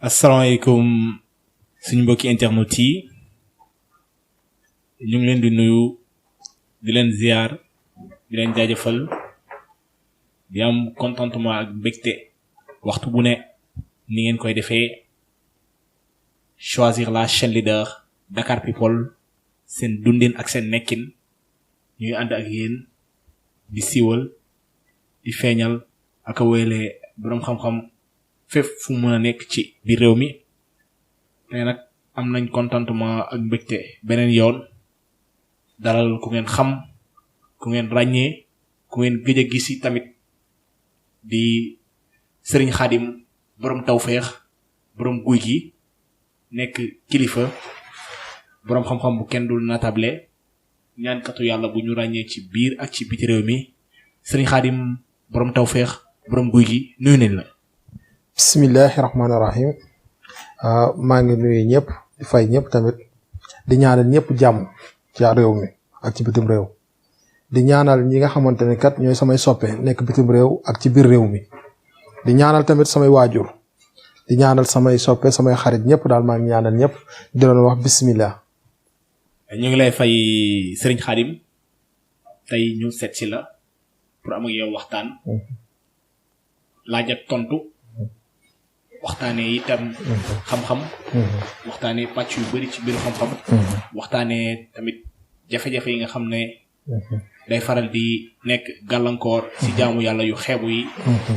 asalaamaaleykum suñu mbokki internet yi ñu ngi leen di nuyu di leen ziar di leen jaajëfal di am contentement ak mbégte waxtu bu ne ni ngeen koy defee choisir la chaîne leader Dakar People seen dundin ak seen nekkin ñuy ànd ak yéen di siiwal di feeñal ak a wéyale boroom xam-xam fépp fu mu mën a nekk ci biir réew mi tey nag am nañ contentement ak mbégte beneen yoon dalal ku ngeen xam ku ngeen ràññee ku ngeen gëj a gis tamit di Serigne Khadim borom tawféex borom guy gi nekk kilifa borom xam-xam bu kenn dul natable ñaankatu yàlla bu ñu ràññee ci biir ak ci biti réew mi Serigne Khadim borom tawféex borom guy gi nuyu nañ la. bismillahi rahmaani rahim maa ngi nuyu ñëpp di fay ñëpp tamit di ñaanal ñëpp jàmm ci réew mi ak ci bitim réew di ñaanal ñi nga xamante ne kat ñooy samay soppe nekk bitim réew ak ci biir réew mi di ñaanal tamit samay waajur di ñaanal samay soppe samay xarit ñëpp daal maa ngi ñaanal ñëpp di leen wax bismillah. ñu ngi lay fay Serigne Khadim tey ñu seet si la pour am ak yow waxtaan laaj ak tontu. waxtaanee itam xam-xam waxtaanee pàcc yu bari ci biir xam-xam waxtaanee tamit jafe-jafe yi nga xam ne day faral di nekk gàllankoor ci jaamu yàlla yu xeebu yi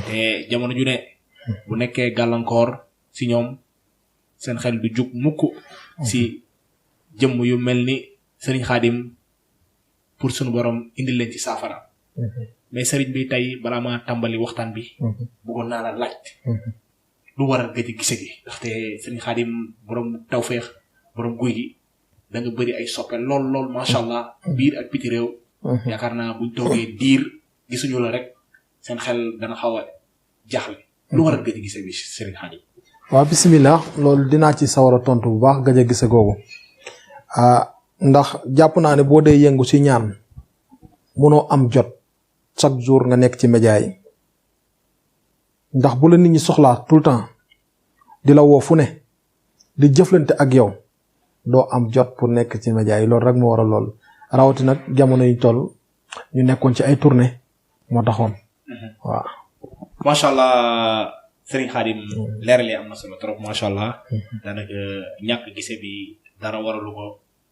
te jamono ju ne bu nekkee gàllankoor ci ñoom seen xel du jug mukk ci jëmm yu mel ni Serigne Khadim pour sunu borom indil leen ci saafara mais Serigne bi tey balaa ma tàmbali waxtaan bi bëggoon naa la laaj lu waral gëj a gise gi ndaxte Serigne Khadim borom tawféex borom guy gi da nga bëri ay soppe lool macha allah biir ak biti réew. yaakaar naa buñ toogee diir gisuñu la rek seen xel dana xaw a jaaxle. lu waral gëj a gise bi Serigne Khadim. waaw bisimilah loolu dinaa ci sawar a tontu bu baax gëj a gise googu ndax jàpp naa ne boo dee yëngu ci ñaan mënoo am jot chaque jour nga nekk ci média yi. ndax bu la nit ñi soxlaa tout le temps di la woo fu ne di jëflante ak yow doo am jot pour nekk ci média yi loolu rek moo waral lool rawati nag jamono yi toll ñu nekkoon ci ay tournée moo taxoon waaw. macha allah Serigne Khadim leeral yi am na solo trop macha allah daanaka ñàkk gise bi dara waralu ko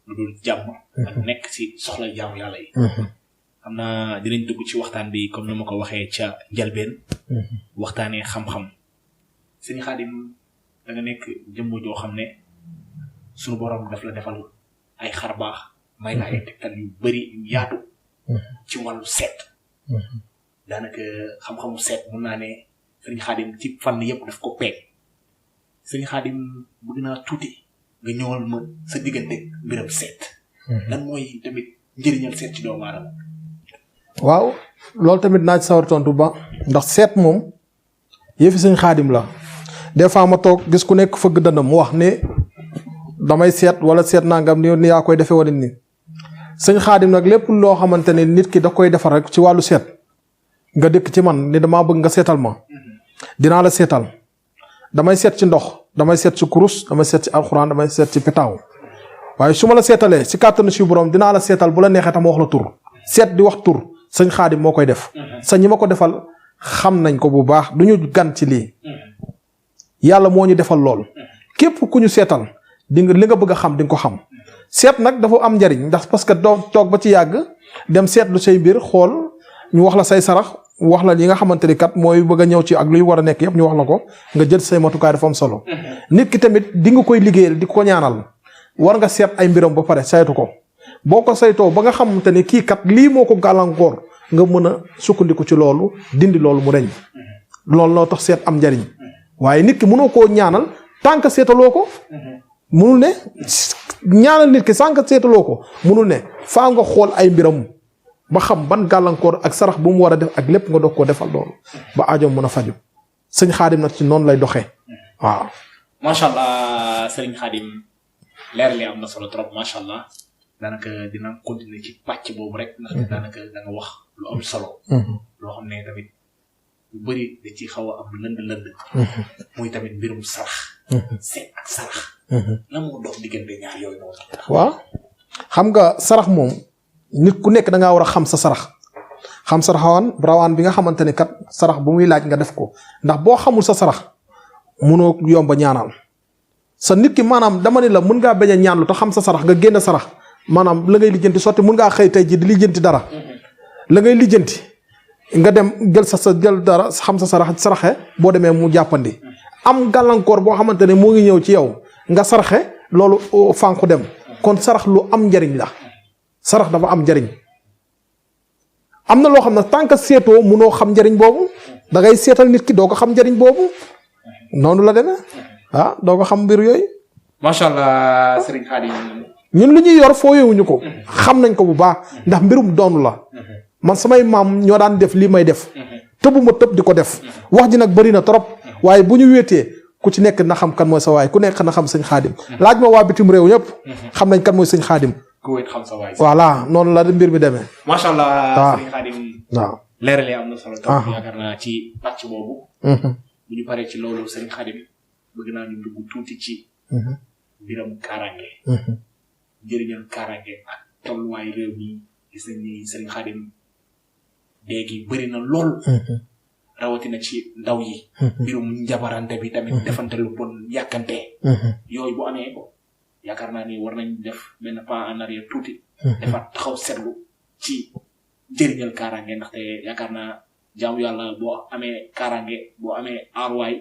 lu dul jàmm ak nekk ci soxla jaamu yàlla yi. xam naa dinañ dugg ci waxtaan bi comme ni ma ko waxee ca njëlbeen waxtaanee xam-xam Serigne Khadim da nga nekk jëmm joo xam ne sunu borom daf la defal ay xar baax may la ay tegtal yu bari yu yaatu ci wàllu seet daanaka xam-xamu seet mun naa ne Serigne Khadim ci fànn yëpp daf ko peeg Serigne Khadim bëgg naa tuuti nga ñëwal ma sa diggante mbiram seet lan mooy tamit njëriñal seet ci doomu aadama. waaw loolu tamit naa ci sawar tontu ba ndax seet moom yëfi Sëñ Khadim la des fois ma toog gis ku nekk fëgg dëndam mu wax ne damay seet wala seet nangam ni yaa koy defee wala ni Sëñ Khadim nag lépp loo xamante ne nit ki da koy defar rek ci wàllu seet nga dëkk ci man ni damaa bëgg nga seetal ma dinaa la seetal damay seet ci ndox damay seet ci kurus damay seet ci alxuraan damay seet ci petaaw waaye su ma la seetalee ci kàttanu si borom dinaa la seetal bu la neexee tam wax la tur seet di wax tur Sëñ Khadim moo koy def sa ñi ma ko defal xam nañ ko bu baax du ñu gan ci lii yàlla moo ñu defal lool képp ku ñu seetal di nga li nga bëgg a xam di nga ko xam seet nag dafa am njariñ ndax parce que doo toog ba ci yàgg dem seetlu say mbir xool ñu wax la say sarax wax la li nga xamante ni kat mooy bëgg a ñëw ci ak luy war a nekk yëpp ñu wax la ko nga jël say matukaay dafa am solo nit ki tamit di nga koy liggéeyal di ko ñaanal war nga seet ay mbiram ba pare saytu ko boo ko saytoo ba nga xamante ne kii kat lii moo ko gàllankoor nga mën a sukkandiku ci loolu dindi loolu mu reñ loolu loo tax seet am njariñ waaye nit ki mënoo koo ñaanal tant que seetaloo ko mënul ne ñaanal nit ki tant que seetaloo ko mënul ne faa nga xool ay mbiram ba xam ban gàllankoor ak sarax bu mu war a def ak lépp nga doog koo defal loolu ba aajoom mën a faju Sëñ Khadim nag ci noonu lay doxee waaw. macha allah Serigne Khadim leer li am na solo trop macha allah. daanaka dina continuer ci pàcc boobu rek ndax daanaka da nga wax lu am solo loo xam ne tamit yu bëri da ci xaw a am lënd muy tamit mbirum sarax seet ak sarax la moo dox diggante ñaar yooyu noonu waaw xam nga sarax moom nit ku nekk da ngaa war a xam sa sarax xam sa rawaan bi nga xamante ne kat sarax bu muy laaj nga def ko ndax boo xamul sa sarax mënoo yomba ñaanal sa nit ki maanaam dama ne la mën ngaa bañ a ñaanlu te xam sa sarax nga génn sarax maanaam la ngay lijjanti sotti mën ngaa xëy tey ji di lijjanti dara la ngay lijjanti nga dem jël dara xam sa saraxe boo demee mu jàppandi am gàllankoor boo xamante ne moo ngi ñëw ci yow nga saraxe loolu fànku dem kon sarax lu am njariñ la sarax dafa am njariñ am na loo xam ne tant que seetoo mënoo xam njariñ boobu da ngay seetal nit ki doo ko xam njariñ boobu noonu la demee doo ko xam mbir yooyu. macha allah Serigne Khadim. ñun lu ñuy yor fooyewuñu ko. xam nañ ko bu baax ndax mbirum doonu la. man samay maam ñoo daan def lii may def. tëbuma tëb di ko def. wax ji nag bëri na trop. waaye bu ñu wéetee ku ci nekk na xam kan mooy sa waay ku nekk na xam sëñ Khadim. laaj ma waa bitim réew ñëpp. xam nañ kan mooy sëñ Khadim. ku wéet xam sa waay. voilà noonu la mbir mi demee. macha allah Serigne Khadim. waaw leeral yi am na solo. trop yaakaar naa ci pàcc boobu. bu ñu paree ci loolu Serigne Khadim bëgg naa ñu dugg tuuti ci. mbiram kaaraange. njëriñal kaaraange ak tolluwaay réew mi gis nañ ni Serigne Khadim léegi bëri na lool. rawatina ci ndaw yi. mbirum njabarante bi tamit defante lu bon yàkkante. yooyu bu amee yaakaar naa ni war nañ def benn pas en arrière tuuti. dafa taxaw seetlu ci njëriñal kaaraange ndaxte yaakaar naa jaamu yàlla boo amee kaaraange boo amee aaruwaay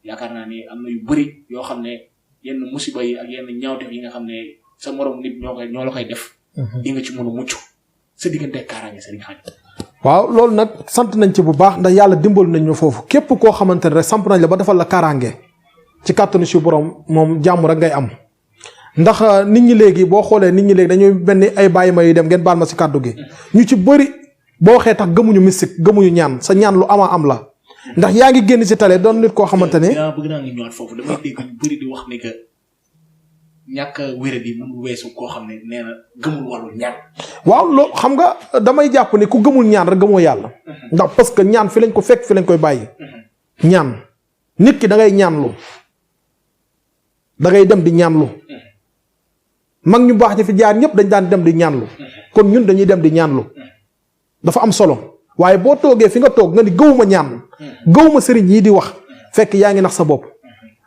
yaakaar naa ni am na yu bëri yoo xam ne yenn musiba yi ak yenn ñaawteef yi nga xam ne sa morom nit ñoo la koy def. di nga ci mën a mucc sa diggante kaaraange Serigne Khadim. waaw loolu nag sant nañ ci bu baax ndax yàlla dimbal nañ ñu foofu képp koo xamante ne rek samp nañ la ba defal la kaaraange ci kàttanu si borom moom jàmm rek ngay am. ndax nit ñi léegi boo xoolee nit ñi léegi dañuy mel ni ay bàyyi ma yu dem ngeen baal ma si kàddu gi. ñu ci bëri boo waxee tax gëmuñu mystique gëmuñu ñaan sa ñaan lu ama am la. ndax yaa ngi génn ci télé doon nit koo xamante ne. bëgg naa ngi ñëwaat foofu damay dégg ñu bëri di wax ni que ñàkk a wéradi mu weesu koo xam ne nee na gëmul wàllu ñaan. waaw loolu xam nga damay jàpp ne ku gëmul ñaan rek gëmoo yàlla. ndax parce que ñaan fi lañ ko fekk fi lañ koy bàyyi. ñaan nit ki da ngay ñaanlu da ngay dem di ñaanlu. mag ñu baax ñi fi jaar ñëpp dañ daan dem di ñaanlu. kon ñun dañuy dem di ñaanlu. dafa am solo. waaye boo toogee fi nga toog nga ni gëwuma ñaan gëwuma sëriñ yi di wax fekk yaa ngi nax sa bopp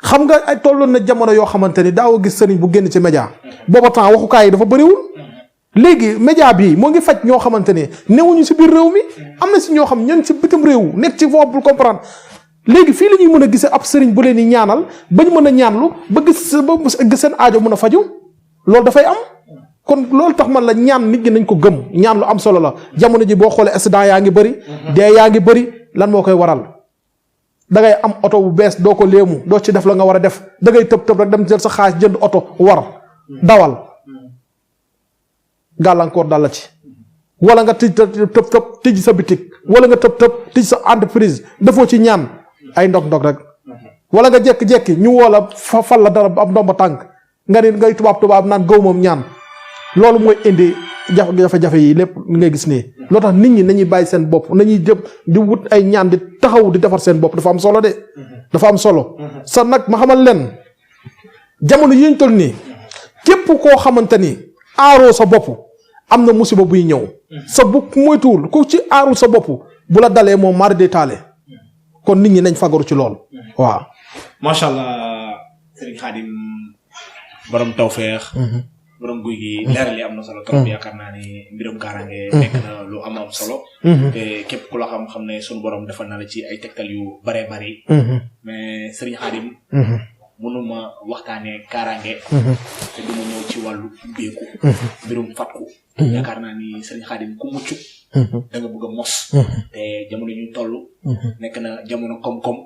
xam nga ay tolloon na jamono yoo xamante ni daaw gis sëriñ bu génn ci média booba temps waxukaay yi dafa bëriwul léegi média bii moo ngi faj ñoo xamante ni newuñu si biir réew mi am na si ñoo xam ñan si bitim réew nekk ci foofu pour comprendre léegi fii la ñuy mën a gisee ab sëriñ bu leen di ñaanal bañ mën a ñaanlu ba gis seen aajo mën a faju loolu dafay am kon loolu tax man la ñaan nit ñi nañ ko gëm ñaan lu am solo la jamono ji boo xoolee accident yaa ngi bëri dee yaa ngi bëri lan moo koy waral da ngay am oto bu bees doo ko léemu doo ci def la nga war a def da ngay tëb rek dem jël sa xaalis jënd oto war dawal gàllankoor dal la ci wala nga tëj sa bitik wala nga tëj sa entreprise defoo ci ñaan ay ndog rek wala nga jekki-jekki ñu woo la fal la dara am ndomba tànk nga ne ngay tubaab naan gaw moom ñaan loolu mooy indi jafe-jafe yi lépp li ngay gis nii loo tax nit ñi nañuy bàyyi seen bopp nañuy jëm di wut ay ñaan di taxaw di defar seen bopp dafa am solo de dafa am solo sa nag ma xamal leen jamono yi ñu toll nii képp koo xamante ni aaroo sa bopp am na musiba buy ñëw sa bu moytuwul ku ci aarul sa bopp bu la dalee moom mari de taale kon nit ñi nañ fagaru ci lool waaw macha allah Serigne Khadim borom tawfeex borom guy gi leeral yi am na solo trop yaakaar naa ni mbirum kaaraange nekk na lu am solo te képp ku la xam ne suñu borom defal na la ci ay tegtal yu bare bari mais Serigne Khadim mënuma waxtaanee kaaraange te duma ñëw ci wàllu ubbeeku mbirum fatku yaakaar naa ni Serigne Khadim ku mucc da nga bëgg a mos te jamono ñu toll nekk na jamono koom-koom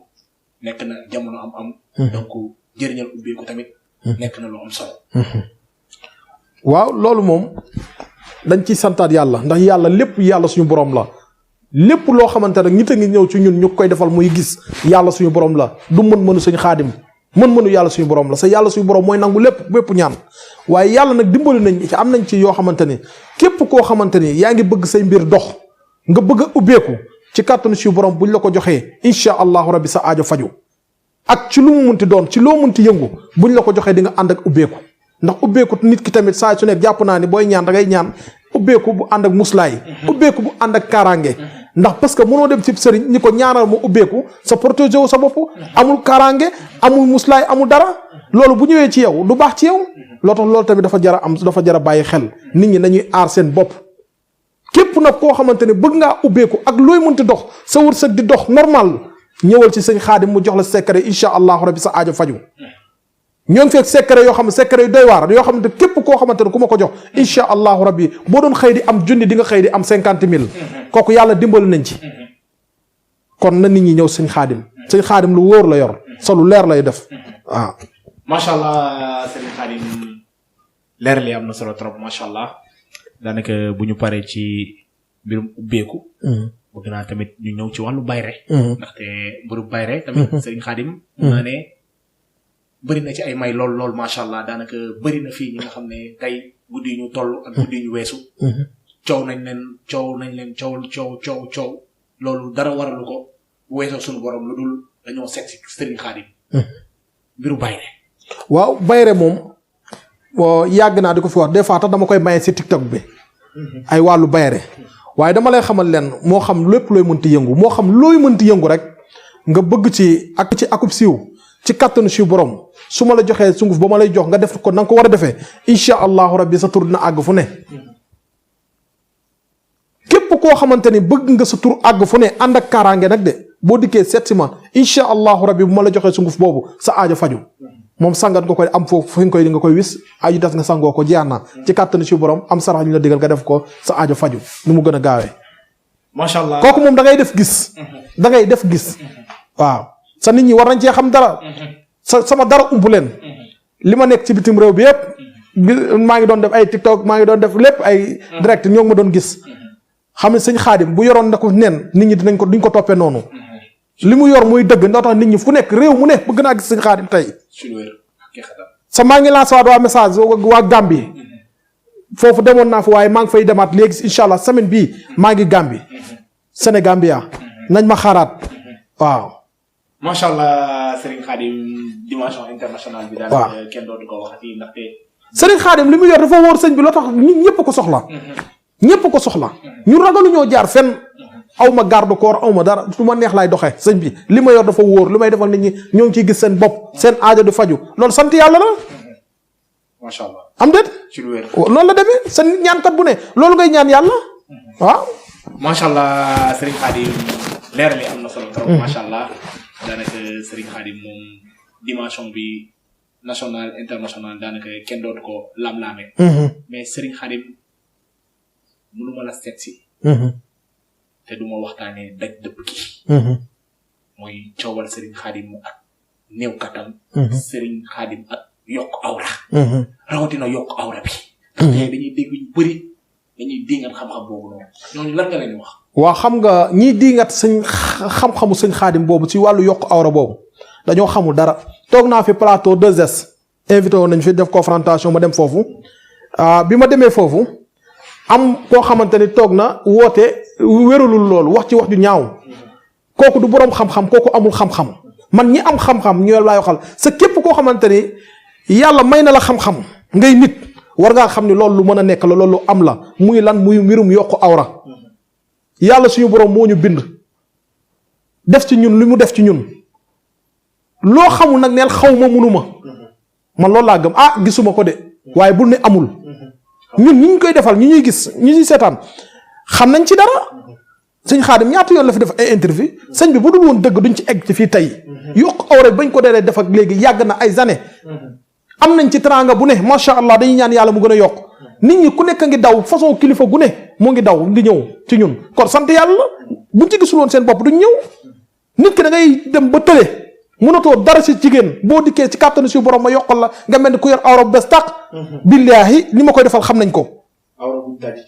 nekk na jamono am donc jëriñal ubbeeku tamit nekk na lu am solo waaw loolu moom dañ ciy santaat yàlla ndax yàlla lépp yàlla suñu borom la lépp loo xamante ne nit a ngi ñëw ci ñun ñu koy defal muy gis yàlla suñu borom la du mënu suñu Xaadim mën-mënu yàlla suñu borom la sa yàlla suñu borom mooy nangu lépp ñaan waaye yàlla nag dimbali nañ ci am nañ ci yoo xamante ni képp koo xamante ni yaa ngi bëgg say mbir dox nga bëgg a ubbeeku ci kàttanu si borom buñ la ko joxee incha allahu rabbi sa aajo faju ak ci lu mu munti doon ci loo munti yëngu buñ la ko joxee di nga ànd ak ubbeeku ndax ubbeeku nit ki tamit saa su nekk jàpp naa ni booy ñaan da ngay ñaan ubbeeku bu ànd ak muslaay ubbeeku bu ànd ak kaaraange ndax parce que mënoo dem ci sëriñ ñi ko ñaanal mu ubbeeku sa protégé wu sa bopp amul kaaraange amul muslaay amul dara loolu bu ñëwee ci yow du baax ci yow loo tax loolu tamit dafa jar a bàyyi xel nit ñi nañuy aar seen bopp képp nag koo xamante ne bëgg ngaa ubbeeku ak looy mënti dox sa wërsëg di dox normal ñëwal ci sëñ Xaadim mu jox la secret incha allahu rabbi sa aajo faju ñoo ngi fekk secret yoo xam ne secret yu doy waar yoo xamante képp koo xamante ne ku ma ko jox incha allahu rabbi boo doon xëy di am junni di nga xëy di am 50,000 kooku yàlla dimbali nañ ci kon na nit ñi ñëw sëñ Xaadim lu wóor la yor sa lu leer lay def waaw. macha allah sëñ Xaadim leer li am na solo trop macha allah daanaka bu ñu paree ci mbirum ubbeeku. bëgg naa tamit ñu ñëw ci wàllu bayre. ndaxte mbirum bayre tamit sëñ Xaadim naa ne bëri na ci ay may lool macha allah daanaka bëri na fii ñi nga xam ne tey guddi ñu toll ak guddi ñu weesu. coow nañ leen coow loolu dara waralu ko bu weesoo suñu borom lu dul dañoo seet si sëriñ Xaadim. mbiru bayre. waaw bayre moom yàgg naa di ko fi wax des fois tax dama koy maye si TikTok bi. ay wàllu bayre waaye dama lay xamal leen moo xam lépp looy mënti yëngu moo xam looy mënti yëngu rek nga bëgg ci akub siiw ci kattanu siiw borom su ma la joxee sunguf ba ma lay jox nga def ko na nga ko war a defee incha allahu rabbi sa tur dina àgg fu ne. képp koo xamante ni bëgg nga sa tur àgg fu ne ànd ak kaaraange nag de boo dikkee seet si ma incha allahu rabbi bu ma la joxee sunguf boobu sa aajo faju moom sangat nga koy am foofu fi nga koy wis aju des nga sangoo ko jeex na ci kàttanu si borom am sarax ñu la digal nga def ko sa aajo faju nu mu gën a gaawee. macha allah kooku moom da ngay def gis. da ngay def gis. waaw sa nit ñi war nañ cee xam dara. sama dara ump leen. li ma nekk ci bitim réew bi yëpp. maa ngi doon def ay TikTok maa ngi doon def lépp ay direct ñoo ngi ma doon gis. xam ne sëñ Xaadim bu yoroon na ko nen nit ñi duñ ko toppee noonu. li mu yor muy dëgg ndax tax nit ñi fu nekk réew mu ne bëgg naa gis sëñ Xaadim tey. sa maa ngi lancé waat waa message waa Gambie. foofu demoon naa fa waaye maa ngi fay demaat léegi incha allah semaine bii maa ngi Gambie. Sénégambia nañ ma xaaraat waaw. macha allah Serigne Khadim dimension internationale bi. daal kenn dootu ko waxati ndaxte. Serigne Khadim li mu yor dafa wóor sëñ bi loo tax ñun ñëpp ko soxla. ñëpp ko soxla ñun ragaluñoo jaar fenn. aw ma garde corps aw ma dara su ma neex laay doxee sëñ bi li ma yor dafa wóor li may defal nit ñi ñoo ngi ciy gis seen bopp seen aajo du faju loolu sant yàlla la. macha allah am déet. ci lu wér loolu la demee sa ñaankat bu ne loolu ngay ñaan yàlla waaw. macha allah Serigne Khadim leer li am na solo trop. macha allah daanaka Serigne Khadim moom dimension bi national international daanaka kenn dootu ko lam-laamee. mais Serigne Khadim mënu ma la seet si. te du ma waxtaanee daj dëpp gi. mooy coowal Serigne Khadim ak néew kattan. Serigne Khadim ak yokk awra. rawatina yokk awra bi. te dañuy dégg ñu bëri dañuy dingat xam-xam boobu noonu ñooñu lan nga leen wax. waaw xam nga ñiy dingat sëñ xam-xamu sëñ Khadim boobu ci wàllu yokk awra boobu dañoo xamul dara toog naa fi plateau 2S invité woon nañ fi def confrontation ma dem foofu bi ma demee foofu am koo xamante ni toog na woote wérulul loolu wax ci wax ju ñaaw kooku du boroom xam-xam kooku amul xam-xam man ñi am xam-xam ñu laay waxal sa képp koo xamante ni yàlla may na la xam-xam ngay nit war ngaa xam ni loolu lu mën a nekk la loolu lu am la muy lan muy mbirum yokk awra yàlla suñu boroom moo ñu bind def ci ñun li mu def ci ñun loo xamul nag neel xaw ma munuma man loolu laa gëm gisuma ko de waaye bul ne amul ñun ñi ñu koy defal ñu ñuy gis ñu ñuy seetaan xam nañ ci dara sëñ Xaadim ñaata yoon la fi def ay interview sëñ bi bu dul woon dëgg duñ ci egg ci fii tey yokk awra bañ ko deeree def ak léegi yàgg na ay années am nañ ci teraanga bu ne macha allah dañuy ñaan yàlla mu gën a yokk nit ñi ku nekk ngi daw façon kilifa gu ne moo ngi daw di ñëw ci ñun kon sant yàlla buñ ci gisul woon seen bopp duñ ñëw nit ki da ngay dem ba tële mënatoo dara si jigéen boo dikkee ci kàttanu si borom ma yokkal la nga mel ni ku yor awra bu bees tàq. billaahi li ma koy defal xam nañ ko.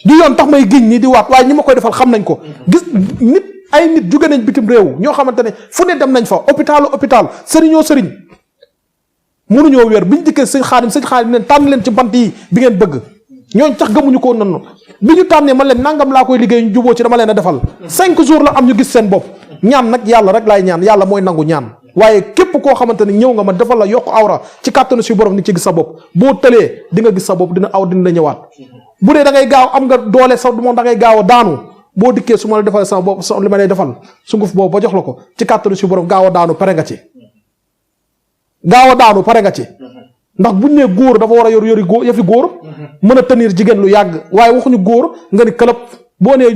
du yoon tax may giñ ñi di waat waaye ñi ma koy defal xam nañ ko. gis nit ay nit jóge nañ bitim réew ñoo xamante ne fu ne dem nañ fa hôpital sëriñoo sëriñ mënuñoo wér biñ dikkee sëñ Xaadim leen tànn leen ci bant yi bi ngeen bëgg ñooñ tax gëmuñu ko noonu bi ñu tànnee man leen nangam laa koy liggéey ñu juboo ci dama leen a defal 5 jours la am ñu gis seen bopp ñaan nag yàlla rek laay ñaan yàlla mooy nangu ñaan waaye képp koo xamante ne ñëw nga ma defal la yokk awra ci kàttanu si borom ni ci gis sa bopp boo tëlee di nga gis sa bopp dina la ñëwaat bu dee da ngay gaaw am nga doole sax moom da ngay gaaw a daanu boo dikkee su ma la defal sama bopp li ma lay defal sunguf boobu ba jox la ko ci kàttanu si borom gaaw a daanu pare nga ci ndax buñ ne góor dafa war a yori góor yëfi góor mën a tenir jigéen lu yàgg waaye waxuñu góor nga ni këlëb boo nee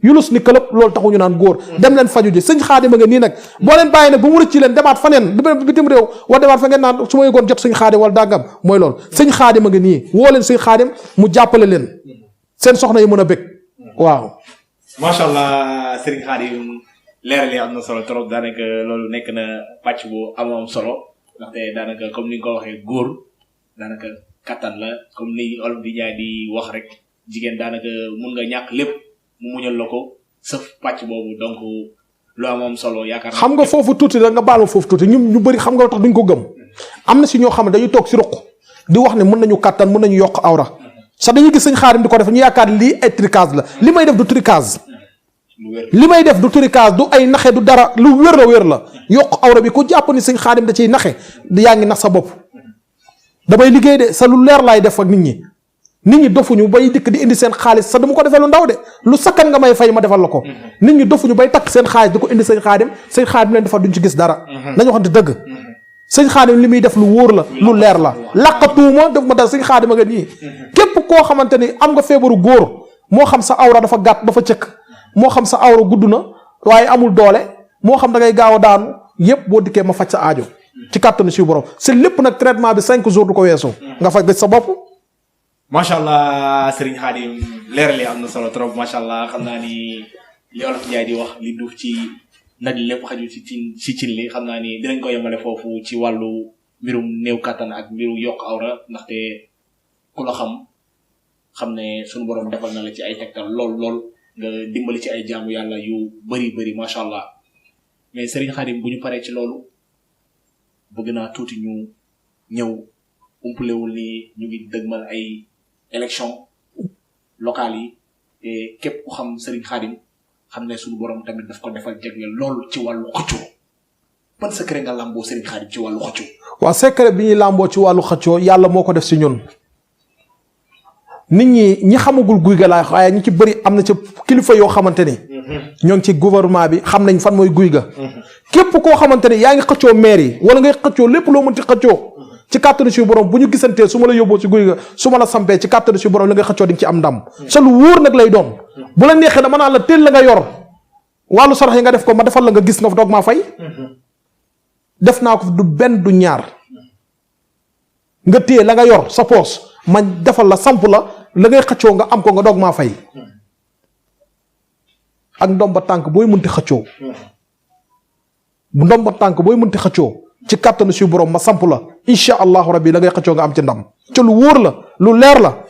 yulus ni këlëb loolu taxuñu naan góor dem leen faju ji sëñ Xaadim a nga nii nag boo leen bàyyi nag bu mu rëcc leen demaat faneen bitim réew wala demaat fa ngeen naan su ma yëgoon jot sëñ Xaadim wala dàngam mooy loolu sëñ Xaadim a nga nii woo leen sëñ Xaadim mu jàppale leen seen soxna yi mën a bëgg waaw macha allah sëriñ Xaadim leeral yi am na solo trop daanaka loolu nekk na pàcc bu am solo ndaxte daanaka comme ni nga ko waxee góor daanaka kattan la comme ni olof di jaay di wax rek jigéen daanaka mun nga ñàkk lépp mu muñal la ko sëf pàcc boobu donc lu am solo yaakaar xam nga foofu tuuti da nga baal ma foofu tuuti ñu bëri xam nga lu tax duñ ko gëm am na si ñoo xam ne dañuy toog si ruq di wax ne mën nañu kattan mën nañu yokk awra sax dañuy gis sëñ Xaadim di ko def ñu yaakaar lii ay tricage la li may def du tricage du ay naxe du dara lu wér la yokk awra bi ku jàpp ni sëñ Xaadim da ciy naxe yaa ngi nax sa bopp damay liggéey de sa lu leer laay def ak nit ñi dofuñu bay dikk di indi seen xaalis sa dama ko defee lu ndaw de lu sakkan nga may fay ma defal la ko nit ñi dofuñu bay takk seen xaalis di ko indi sëñ Xaadim leen defal duñ ci gis dara nañu waxante dëgg sëñ Xaadim li muy def lu wóor la lu leer la laqatuuma def ma dara sëñ Xaadim a nga nii képp koo xamante ni am nga feebaru góor moo xam sa awra dafa gàtt dafa cëkk moo xam sa awra gudd na waaye amul doole moo xam da ngay gaaw a daanu yépp boo dikkee ma faj sa aajo ci kàttanu si borom c'est lépp nag traitement bi 5 jours du ko weesoo nga faj sa bopp. macha allah Serigne Khadim leeral yi am na solo trop macha allah xam naa ni li olof Njaay di wax li duuf ci nag lépp xaju ci cin li xam naa ni dinañ ko yemale foofu ci wàllu mbirum néew kàttan ak mbirum yokk awra ndaxte ku la xam ne suñu borom defal na la ci ay tegtal lool nga dimbali ci ay jaamu yàlla yu bëri macha allah mais Serigne Khadim bu ñu paree ci loolu bëgg naa tuuti ñu ñëw umpalewul ni ñu ngi dëgmal ay élection locales yi te képp ku xam Serigne Khadim xam ne suñu borom tamit daf ko defal jagleel loolu ci wàllu xëccoo ban secret nga làmboo Serigne Khadim ci wàllu xëccoo. waaw secret bi ñuy làmboo ci wàllu xëccoo yàlla moo ko def si ñun nit ñi xamagul guy ga laa waaye ñi ci bëri am na ci kilifa yoo xamante ni. ñoo ngi ci gouvernement bi xam nañ fan mooy guy ga. képp koo xamante ni yaa ngi xëccoo maire yi wala ngay xëccoo lépp loo mënti xëccoo. ci kàttanu si borom bu ñu gisantee su ma la yóbboo ci guy ga su ma la sampee ci kàttanu si borom la nga xëccoo di nga ci am ndam. sa lu wóor nag lay doon. bu la neexee dama naan la teel la nga yor wàllu sarax yi nga def ko ma defal la nga gis nga fa doog maa fay. def naa ko du benn du ñaar nga téye la nga yor sa poos ma defal la samp la ngay xëccoo nga am ko nga doog maa fay. ak ndomba tànk booy mënti xëccoo. ndomba tànk booy mënti xëccoo. ci kàttanu si borom ma samp la incha allahu rabbi la ngay xëccoo nga am ci ndam ca lu wóor la lu leer la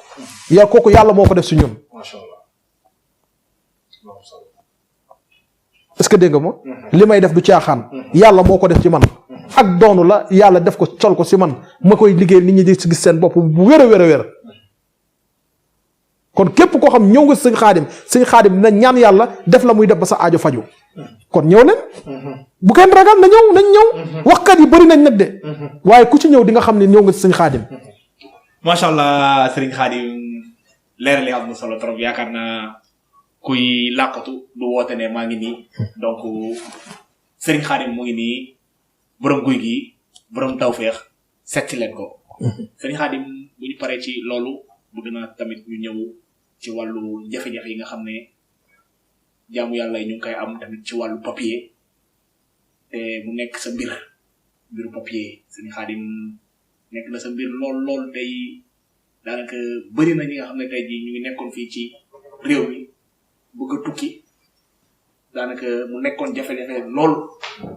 yaa kooku yàlla moo ko def si ñun. macha allah. est-ce que dégg nga ma. li may def du caaxaan. yàlla moo ko def ci man. ak doonu la yàlla def ko sol ko si man ma koy liggéey nit ñi di si gis seen bopp bu wér a wér. kon képp koo xam ñëw nga sëñ Xaadim dina ñaan yàlla def la muy def ba sa aajo faju kon ñëw leen. bu kenn ragal nañ ñëw. waxkat yi bëri nañ nag de. waaye ku ci ñëw di nga xam ne ñëw nga sëñ Xaadim. macha allah Serigne Khadim leeral yi am na solo trop yaakaar naa kuy làqatu du woote ne maa ngi nii donc Serigne Khadim mu ngi nii borom guy gi borom tawféex setti leen ko. Serigne Khadim bu ñu paree ci loolu bëgg naa tamit ñu ñëw ci wàllu jafe-jafe yi nga xam ne jaamu yàlla yi ñu ngi koy am tamit ci wàllu papier te mu nekk sa mbiru papier Serigne Khadim nekk na sa mbir lool tey daanaka bëri na ñi nga xam ne tey jii ñu ngi nekkoon fii ci réew mi bëgg a tukki daanaka mu nekkoon jafe-jafe lool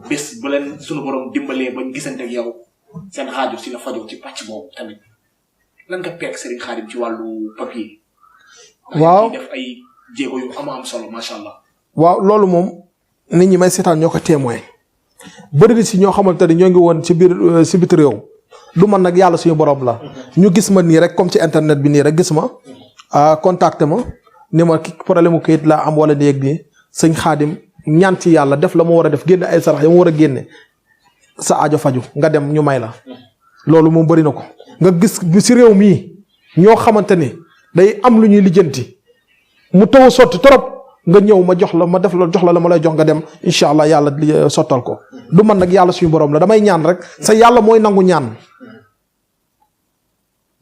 bés bu leen sunu borom dimbalee bañ gisante ak yow seen xaaju si la fajoo ci pàcc boobu tamit lan nga peeg Serigne Khadim ci wàllu papier. waaw def ay jéego yu am solo macha allah. waaw loolu moom nit ñi may seetaan ñoo ko témoin bëri na si ñoo xamante ne ñoo ngi woon ci biir si biti réew du man nag yàlla suñu borom la. ñu gis ma nii rek comme ci internet bi nii rek gis ma contacté ma ni ma problème mu kayit laa am wala léegi nii sëñ Xaadim ñaan ci yàlla def la ma war a def génne ay sarax ya ma war a génne sa aajo faju nga dem ñu may la. loolu moom bëri na ko nga gis si réew mii ñoo xamante ni day am lu ñuy lijjanti mu taw a sotti trop nga ñëw ma jox la ma def la jox la ma lay jox nga dem incha allah yàlla sottal ko du man nag yàlla suñu borom la damay ñaan rek sa yàlla mooy nangu ñaan.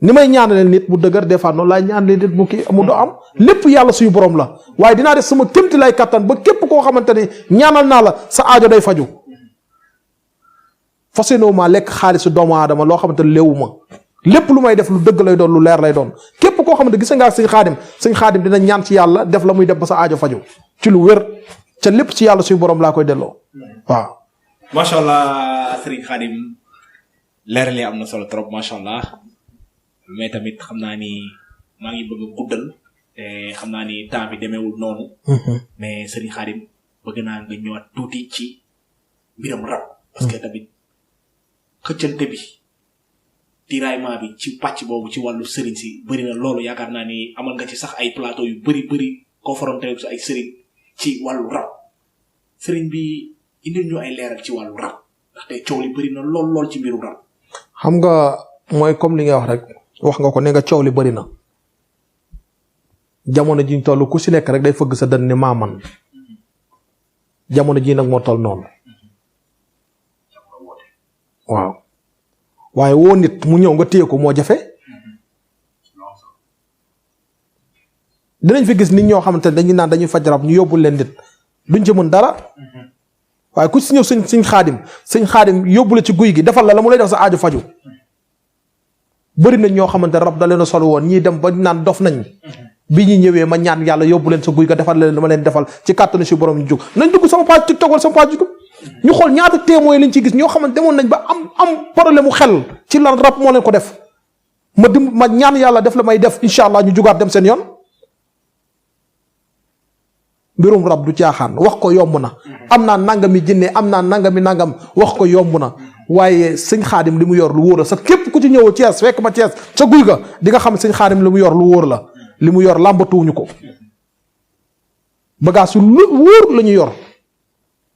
ni may ñaanale nit bu dëgër des fois noonu laay ñaanale nit mu kii mu do am lépp yàlla suñu borom la waaye dinaa def sama kémti lay kattan ba képp koo xamante ni ñaanal naa la sa aajo day faju fas yéene maa lekk xaalisu doomu aadama loo xamante ne léewu ma lépp lu may def lu dëgg lay doon lu leer lay doon képp koo xamante gis nga sëñ xaadim dina ñaan ci yàlla def la muy def ba sa aajo faju ci lu wér ca lépp ci yàlla suñu borom laa koy delloo waaw. macha allah sëriñ Xaadim leeral yi am na solo trop macha allah. mais tamit xam naa ni maa ngi bëgg a guddal te xam naa ni temps bi demeewul noonu. mais Serigne Khadim bëgg naa nga ñëwaat tuuti ci mbiram rab. parce que tamit xëccante bi tiraillement bi ci pàcc boobu ci wàllu Serigne si bëri na loolu yaakaar naa ni amal nga ci sax ay plateau yu bëri confronté ak ay Serigne ci wàllu rab Serigne bi indil ñu ay leeral ci wàllu rab ndaxte coow li bëri na lool ci mbiru rab. xam nga mooy comme li nga wax rek. wax nga ko ne nga coow li bëri na jamono ji ñu toll ku si nekk rek day fëgg sa dën ni maa man jamono ji nag moo toll noonu waaw waaye woo nit mu ñëw nga téye ko moo jafe dinañ fi gis nit ñoo xamante ne dañuy naan dañuy faj rab ñu yóbbul leen nit duñ ci mën dara waaye ku si ñëw sëñ xaadim yóbbu la ci guy gi defal la mu lay def sa aajo faju bëri nañ ñoo xamante rab da leen a solo woon ñii dem ba naan dof nañ bi ñu ñëwee ma ñaan yàlla yóbbu leen sa guy ga defal leen dama leen defal ci kàttanu si borom ñu jóg nañ dugg sama page TikTok wala sama page YouTube ñu xool ñaata témoins lañ ci gis ñoo xamante demoon nañ ba am problème mu xel ci lan rab moo leen ko def ma ñaan yàlla def la may def incha allah ñu jugaat dem seen yoon. mbirum rab du caaxaan wax ko yomb na am naa nangami jinne am naa nangam wax ko yomb na waaye sëñ xaadim li mu yor lu wóor la sax képp ku ci ñëw Thiès fekk ma Thiès sa guy ga di nga xam sëñ xaadim li mu yor lu wóor la li mu yor làmbatuwuñu ko bagage su lu wóor la ñu yor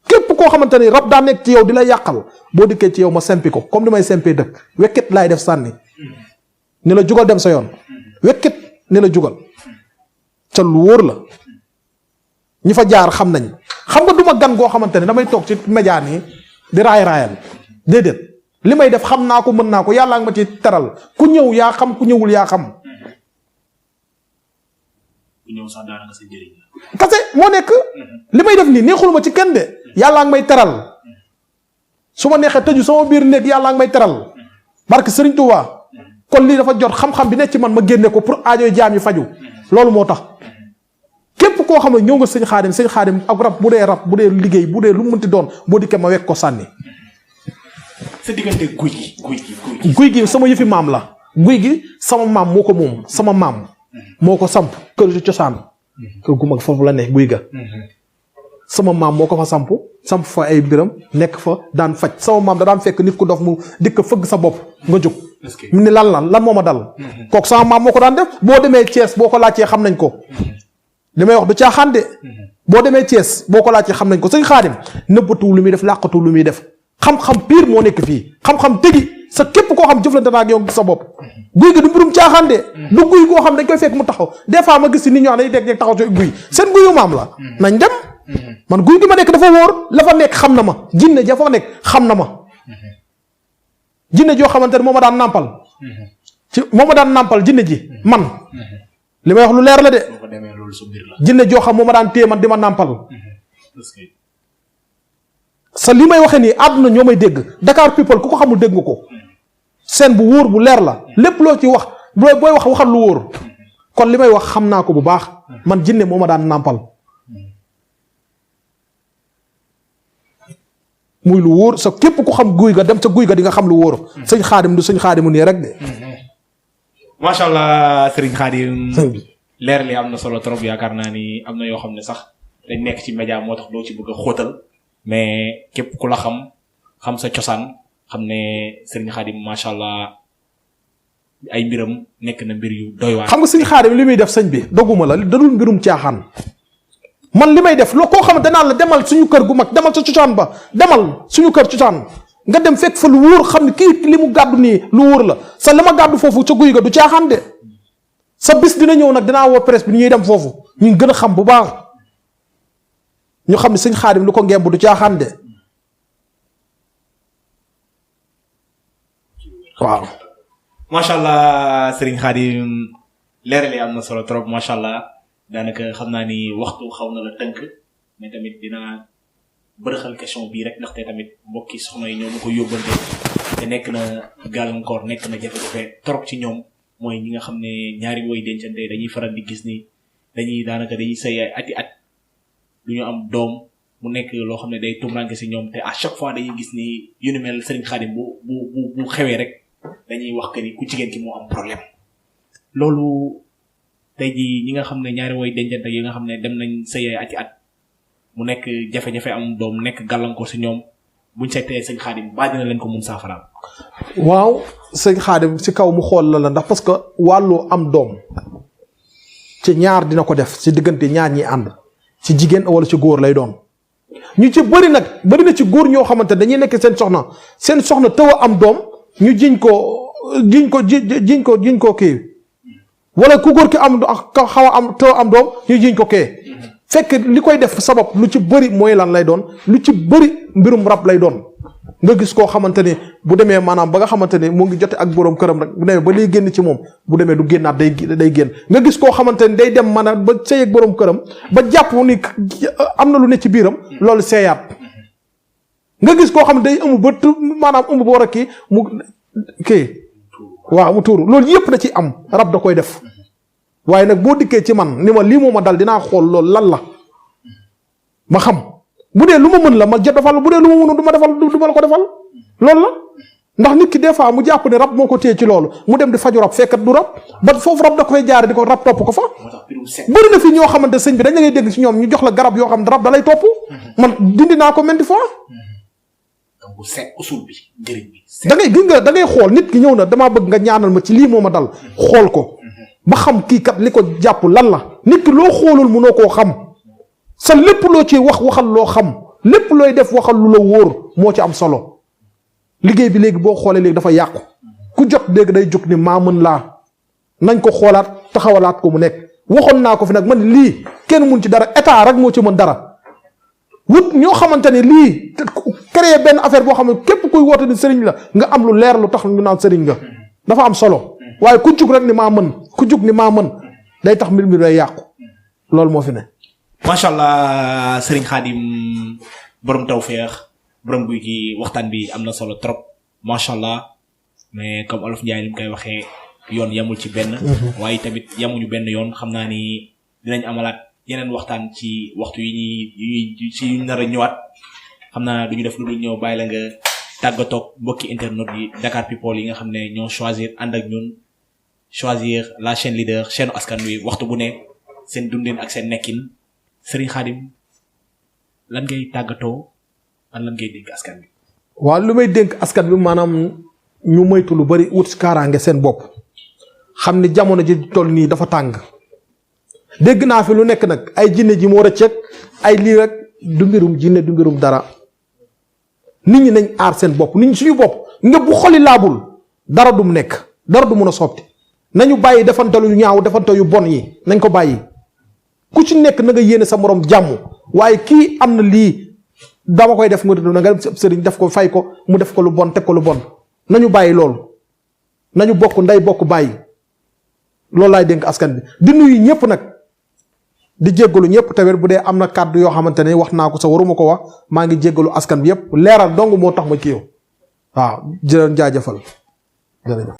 képp koo xamante ni rab daa nekk ci yow di la yàqal boo dikkee ci yow ma sempi ko comme ni may sempee dëkk wekket laay def sànni ni la jugal dem sa yoon wekket ni la jugal ca lu wóor la ñi fa jaar xam nañ xam nga duma gan goo xamante ne damay toog ci média nii di raayal déedéet li may def xam naa ko mën naa ko yàlla nga ma ci teral ku ñëw yaa xam ku ñëwul yaa xam. ku ñëw sax daanaka sa njëriñ la. parce que moo nekk li may def nii neexul ma ci kenn de yàlla nga may teral su ma neexee tëju sama biir néeg yàlla nga may teral barke Serigne Touba kon lii dafa jot xam-xam bi nekk ci man ma génne ko pour aajoy jaam yi faju loolu moo tax. képp koo xam ne ñëw nga sëñ xaadim ak rab bu dee liggéey bu dee lu mu mënti doon boo dikkee ma wekk ko sànni. sa diggante guy gi sama yëfi maam la guy gi sama maam moo ko moom sama maam moo ko samp kër gi cosaan kër gu mag foofu la ne guy ga sama maam moo ko fa samp fa ay mbiram nekk fa daan faj sama maam da daan fekk nit ku dof mu dikk fëgg sa bopp nga jóg mu ni lan moo ma dal kooku sama maam moo ko daan def boo demee Thiès boo ko laajtee xam nañ ko li may wax du caaxaan de boo demee Thiès boo ko laajtee xam nañ ko sëñ xaadim nëbbatuwul lu muy def làqatuwul lu muy def xam-xam pire moo nekk fii xam-xam tëgi sa képp koo xam jëflante naa ak yow sa bopp guy gi du mbirum caaxaan de du guy goo xam dañ koy fekk mu taxaw des fois ma gis si nit ñoo xam dañuy dégg taxaw ci guy seen guyu maam la nañ dem man guy gi ma nekk dafa wóor la fa nekk xam na ma jinne ja fa nekk xam na ma jinne joo xamante ne moo ma daan nàmpal jinne ji man li may wax lu leer la de jinne joo xam moo ma daan téye man di ma nàmpal sa li may waxee nii àdduna ñoo may dégg Dakar people ku ko xamul dégg nga ko seen bu wóor bu leer la lépp loo ci wax booy wax waxal lu wóor kon li may wax xam naa ko bu baax man jinne moo ma daan nàmpal muy lu wóor sa képp ku xam guy ga dem sa guy ga di nga xam lu wóor sëñ xaadim du sëñ xaadimu nii rek de. macha allah sëriñ xaadim leer li am na solo trop yaakaar naa ni am na yoo xam ne sax dañ nekk ci média moo tax doo ci bëgg a xóotal mais képp ku la xam sa cosaan xam ne Serigne Khadim macha allah ay mbiram nekk na mbir yu doy waar. xam nga Serigne Khadim li muy def sëñ bi doguma la dadul mbirum caaxaan man li may def loo koo xamante naan la demal suñu kër gu mag demal sa cosaan ba demal suñu kër cosaan nga dem fekk fa lu wóor xam ne kii li mu gàddu nii lu wóor la sa li ma gàddu foofu ca guy ga du caaxaan de sa bis dina ñëw nag dinaa woo presse bi ñuy dem foofu ñu gën a xam bu baax ñu xam ne sëñ Khadim lu ko ngemb du caaxaan de waaw. macha allah Serigne Khadim leerale am na solo trop macha allah daanaka xam naa ni waxtu xaw na la tënk mais tamit dinaa bërëxal question bii rek ndaxte tamit mbokki soxna yi ñoo ma ko yóbbante te nekk na gàllankoor nekk na jafe-jafe trop ci ñoom mooy ñi nga xam ne ñaari woy dencante dañuy faral di gis ni daanaka dañuy sëy ay ati at du ñu am doom mu nekk loo xam ne day tumranke si ñoom te à chaque fois dañuy gis ni yu ni mel Serigne Khadim bu xewee rek dañuy wax que ni ku jigéen ki moo am problème loolu tey jii ñi nga xam ne ñaari woy dencante yi nga xam ne dem nañ sëy ay ati at mu nekk jafe-jafe am doom nekk gàllankoor si ñoom buñ seetee sëñ Khadim ba dina leen ko mun saafaraal. waaw sëñ Khadim si kaw mu xool la ndax parce que wàllu am doom ci ñaar dina ko def si diggante ñaar ñi ànd ci jigéen wala ci góor lay doon ñu ci bëri nag bëri na ci góor ñoo xamante dañuy nekk seen soxna tëw a am doom ñu jiñ ko kii wala ku góor ki am xaw a am tëw a am doom ñu jiñ ko kii fekk li koy def sabab lu ci bëri mooy lan lay doon lu ci bëri mbirum rab lay doon nga gis koo xamante ni bu demee maanaam ba nga xamante ni mu ngi jote ak boroom këram rek bu demee ba liy génn ci moom bu demee du génnaat day génn nga gis koo xamante ni day dem maanaam ba sëy ak boroom këram ba jàpp ni am na lu ne ci biiram loolu seeyaat nga gis koo xam ne day ëmb ba maanaam ëmb ba war a kii mu tuuru loolu yëpp da ci am rab da koy def waaye nag boo dikkee ci man ni ma lii moo ma dal dinaa xool loolu lan la ma xam bu dee lu ma mën la ma defal bu dee lu ma mënul du ma la ko defal loolu la ndax nit ki des fois mu jàpp ne rab moo ko téye ci loolu mu dem di faju rab fekkat du rab ba foofu rab da ko fay jaare di ko rab topp ko fa bëri na fi ñoo xamante sëñ bi dañ la ngay dégg ci ñoom ñu jox la garab yoo xam ne rab da lay topp man dindi naa ko mel di fois da ngay gis nga da ngay xool nit ki ñëw na damaa bëgg nga ñaanal ma ci lii moo ma dal xool ko ba xam kii kat li ko jàpp lan la nit ki loo xoolul mënoo koo xam sa lépp loo ci waxal loo xam lépp looy def waxal lu la wóor moo ci am solo liggéey bi léegi boo xoolee léegi dafa yàqu ku jot léegi day jóg ni maa mën laa nañ ko xoolaat taxawalaat ko mu nekk waxoon naa ko fi nag man lii kenn mun ci dara état rek moo ci mën dara wut ñoo xamante ne lii créer benn affaire boo xam ne képp kuy woote ni sëriñ la nga am lu leer lu tax ñu naan sëriñ nga dafa am solo waaye ku jug rek ni maa mën ku jug ni maa mën day tax mbir mi day yàqu loolu moo fi ne. macha allah Serigne Khadim borom tawfeex borom guy gi waxtaan bi am na solo trop macha allah mais comme olof Ndiaye li mu koy waxee yoon yamul ci benn. waaye tamit yamuñu benn yoon xam naa ni dinañ amalaat yeneen waxtaan ci waxtu yi ñuy nar a ñëwaat xam naa du ñu def lu dul ñëw bàyyi la nga tàggatoog mbokki internet yi Dakar People yi nga xam ne ñoo choisir ànd ak ñun choisir la chaîne leader chaîne askan wi waxtu bu ne seen dundin ak seen nekkin Serigne Khadim lan ngay tàggatoo lan ngay dénk askan bi. waaw lu may dénk askan bi maanaam ñu moytu lu bari wut kaaraange seen bopp xam ni jamono ji toll nii dafa tàng dégg naa fi lu nekk nag ay jinne ji moo rëcc ay lii rek du mbirum jinne du mbirum dara nit ñi nañ aar seen bopp nit ñi suñu bopp nga bu xoli laabul dara du mu nekk dara du mun a sotti nañu bàyyi defante lu ñaaw defante yu bon yi nañ ko bàyyi ku ci nekk na nga yéene sa morom jàmm waaye kii am na lii dama koy def nga nga sëriñ def ko fay ko mu def ko lu bon teg ko lu bon nañu bàyyi loolu nañu bokk ndey bokk bàyyi loolu laay dénk askan bi di nuyu ñëpp nag di jéggalu ñëpp tamit bu dee am na kàddu yoo xamante ne wax naa ko sa waruma ko wax maa ngi jéggalu askan bi yëpp leeral dong moo tax ma kii yow waaw jërëjëf jaajëfal jërëjëf